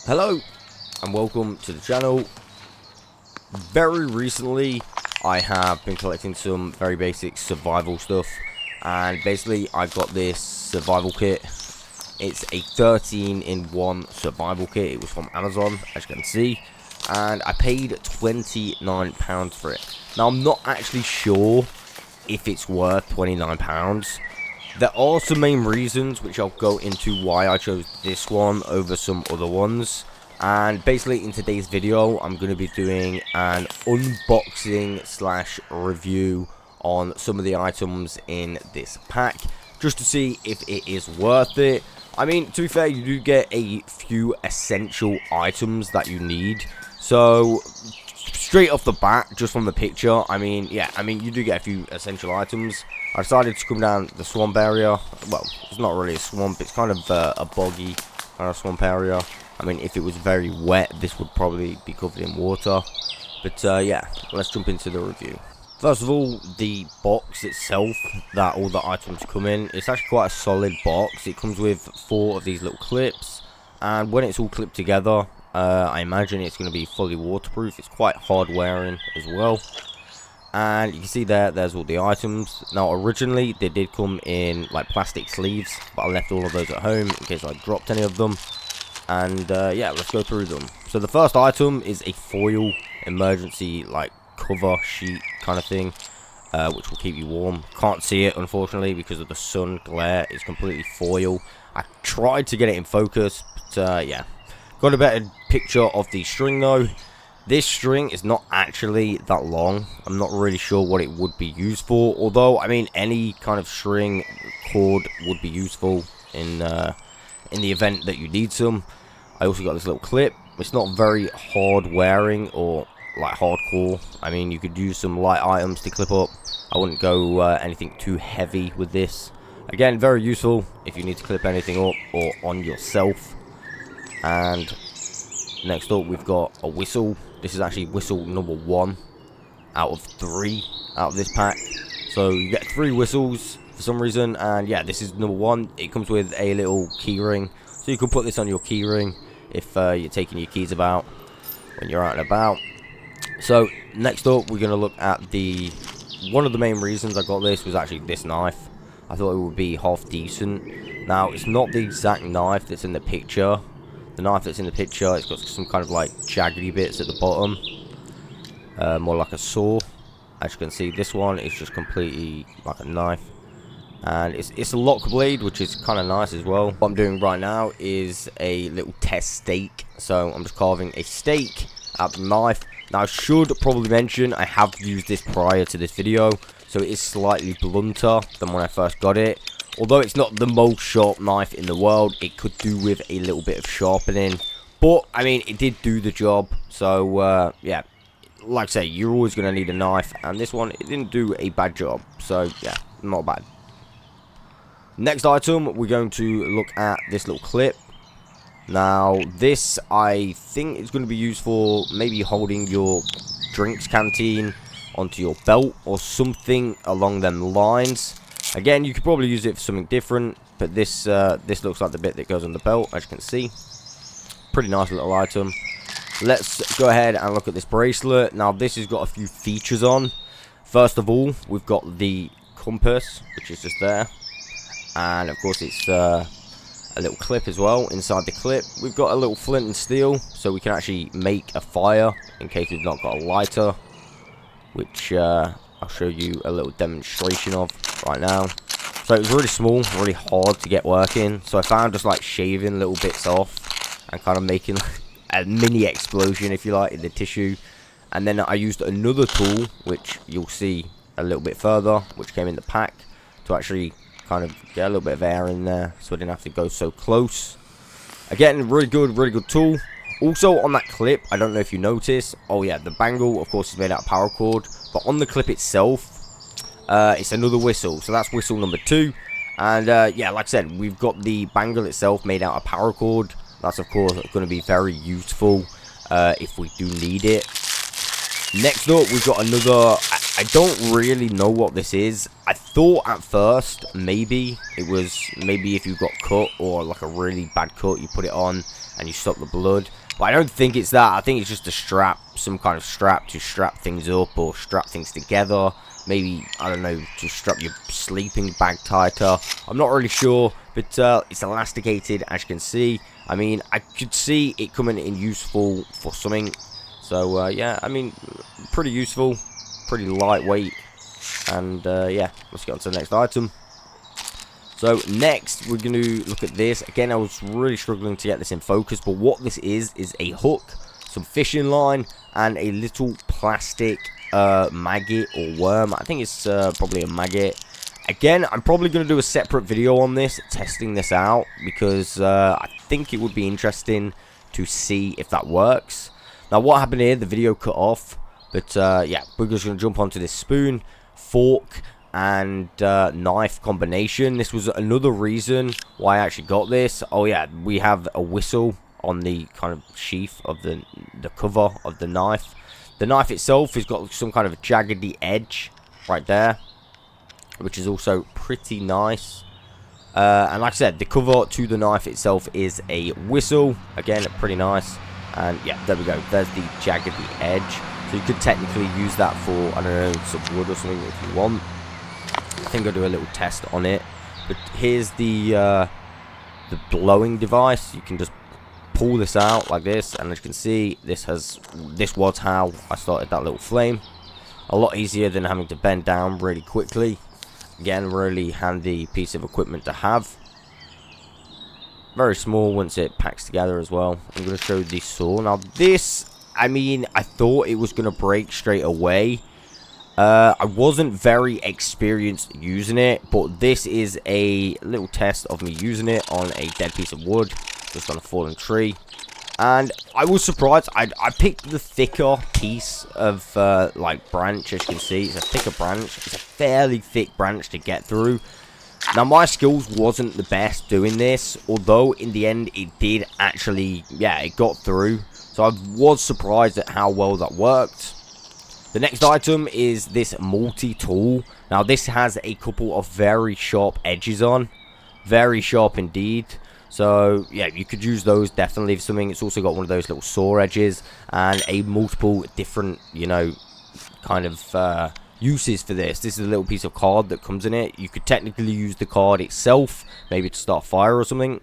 Hello and welcome to the channel. Very recently I have been collecting some very basic survival stuff, and basically I got this survival kit. It's a 13-in-1 survival kit. It was from Amazon, as you can see, and I paid £29 for it. Now I'm not actually sure if it's worth £29. There are some main reasons which I'll go into why I chose this one over some other ones. And basically in today's video I'm going to be doing an unboxing slash review on some of the items in this pack, just to see if it is worth it. I mean, to be fair, you do get a few essential items that you need. So straight off the bat, just from the picture, I mean, you do get a few essential items. I decided to come down the swamp area. Well, it's not really a swamp, it's kind of a boggy kind of swamp area. I mean, if it was very wet, this would probably be covered in water. But yeah, let's jump into the review. First of all, the box itself that all the items come in, it's actually quite a solid box. It comes with 4 of these little clips, and when it's all clipped together, I imagine it's going to be fully waterproof. It's quite hard wearing as well. And you can see there's all the items. Now originally they did come in like plastic sleeves, but I left all of those at home in case I dropped any of them. And yeah, let's go through them. So the first item is a foil emergency like cover sheet kind of thing, which will keep you warm. Can't see it unfortunately because of the sun glare. It's completely foil. I tried to get it in focus, but yeah, got a better picture of the string though. This string is not actually that long. I'm not really sure what it would be used for, although I mean any kind of string cord would be useful in the event that you need some. I also got this little clip. It's not very hard wearing or like hardcore. I mean, you could use some light items to clip up. I wouldn't go anything too heavy with this. Again, very useful if you need to clip anything up or on yourself. And next up we've got a whistle. This is actually whistle number 1 out of 3 out of this pack. So you get 3 whistles for some reason, and yeah, this is number 1. It comes with a little key ring, so you can put this on your key ring if you're taking your keys about when you're out and about. So next up we're going to look at one of the main reasons I got this was actually this knife. I thought it would be half decent. Now it's not the exact knife that's in the picture. The knife that's in the picture, it's got some kind of like jaggedy bits at the bottom, more like a saw. As you can see, this one is just completely like a knife, and it's a lock blade, which is kind of nice as well. What I'm doing right now is a little test steak, so I'm just carving a steak out the knife. Now I should probably mention I have used this prior to this video, so it is slightly blunter than when I first got it. Although it's not the most sharp knife in the world, it could do with a little bit of sharpening. But, I mean, it did do the job. So, yeah, like I say, you're always going to need a knife. And this one, it didn't do a bad job. So, yeah, not bad. Next item, we're going to look at this little clip. Now, this, I think, is going to be used for maybe holding your drinks canteen onto your belt or something along them lines. Again, you could probably use it for something different, but this looks like the bit that goes on the belt, as you can see. Pretty nice little item. Let's go ahead and look at this bracelet. Now, this has got a few features on. First of all, we've got the compass, which is just there. And, of course, it's a little clip as well. Inside the clip, we've got a little flint and steel, so we can actually make a fire in case we've not got a lighter, which I'll show you a little demonstration of right now. So it was really small, really hard to get working, so I found just like shaving little bits off and kind of making a mini explosion, if you like, in the tissue. And then I used another tool, which you'll see a little bit further, which came in the pack, to actually kind of get a little bit of air in there so I didn't have to go so close. Again, really good tool. Also on that clip, I don't know if you noticed, oh yeah, the bangle of course is made out of paracord, but on the clip itself, it's another whistle. So that's whistle number 2. And yeah, like I said, we've got the bangle itself made out of paracord. That's of course going to be very useful if we do need it. Next up, we've got another I don't really know what this is. I thought at first maybe it was if you got cut or like a really bad cut, you put it on and you stop the blood. But I don't think it's that. I think it's just a strap, some kind of strap to strap things up or strap things together. Maybe, I don't know, to strap your sleeping bag tighter. I'm not really sure, but it's elasticated, as you can see. I mean, I could see it coming in useful for something. So, yeah, I mean, pretty useful, pretty lightweight. And, yeah, let's get on to the next item. So, next, we're going to look at this. Again, I was really struggling to get this in focus, but what this is a hook, some fishing line, and a little plastic maggot or worm. I think it's probably a maggot. Again, I'm probably going to do a separate video on this, testing this out, because I think it would be interesting to see if that works. Now, what happened here, the video cut off, but yeah, we're just going to jump onto this spoon, fork, and knife combination. This was another reason why I actually got this. Oh yeah, we have a whistle on the kind of sheath of the cover of the knife. The knife itself has got some kind of jaggedy edge right there, which is also pretty nice. And like I said, the cover to the knife itself is a whistle. Again, pretty nice. And yeah, there we go. There's the jaggedy edge. So you could technically use that for, I don't know, some wood or something if you want. I think I'll do a little test on it. But here's the blowing device. You can just pull this out like this, and as you can see, this was how I started that little flame. A lot easier than having to bend down really quickly. Again, really handy piece of equipment to have. Very small once it packs together as well. I'm going to show the saw. Now this, I mean, I thought it was going to break straight away. I wasn't very experienced using it, but this is a little test of me using it on a dead piece of wood, just on a fallen tree. And I was surprised. I picked the thicker piece of like branch. As you can see, it's a thicker branch. It's a fairly thick branch to get through. Now my skills wasn't the best doing this, although in the end it did actually, yeah, it got through. So I was surprised at how well that worked. The next item is this multi-tool. Now this has a couple of very sharp edges on. Very sharp indeed. So yeah, you could use those definitely for something. It's also got one of those little saw edges and a multiple different, you know, kind of uses for this. This is a little piece of card that comes in it. You could technically use the card itself, maybe to start a fire or something.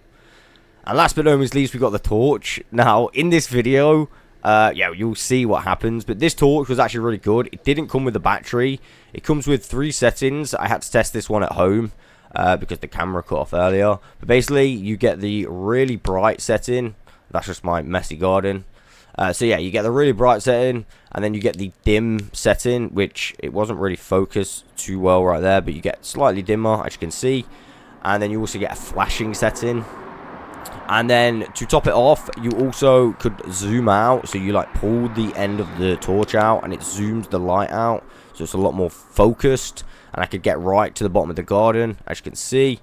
And last but not least, we got the torch. Now in this video, yeah, you'll see what happens, but this torch was actually really good. It didn't come with a battery. It comes with 3 settings. I had to test this one at home because the camera cut off earlier. But basically, you get the really bright setting. That's just my messy garden. So yeah, you get the really bright setting, and then you get the dim setting, which it wasn't really focused too well right there, but you get slightly dimmer, as you can see. And then you also get a flashing setting. And then to top it off, you also could zoom out. So you like pull the end of the torch out and it zooms the light out. So it's a lot more focused. And I could get right to the bottom of the garden, as you can see.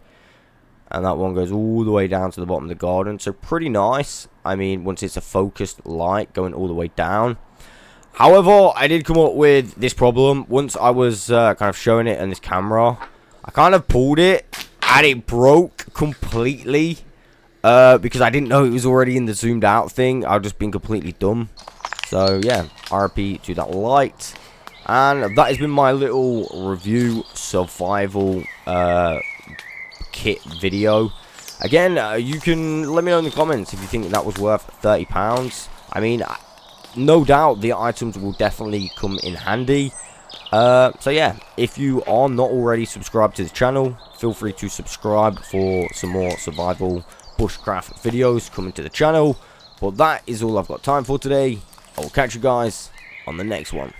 And that one goes all the way down to the bottom of the garden. So pretty nice. I mean, once it's a focused light going all the way down. However, I did come up with this problem. Once I was kind of showing it on this camera, I kind of pulled it and it broke completely. Because I didn't know it was already in the zoomed out thing. I've just been completely dumb. So yeah, RP to that light. And that has been my little review survival kit video. Again, you can let me know in the comments if you think that was worth £30. I mean, no doubt the items will definitely come in handy. So yeah, if you are not already subscribed to the channel, feel free to subscribe for some more survival bushcraft videos coming to the channel. But that is all I've got time for today. I will catch you guys on the next one.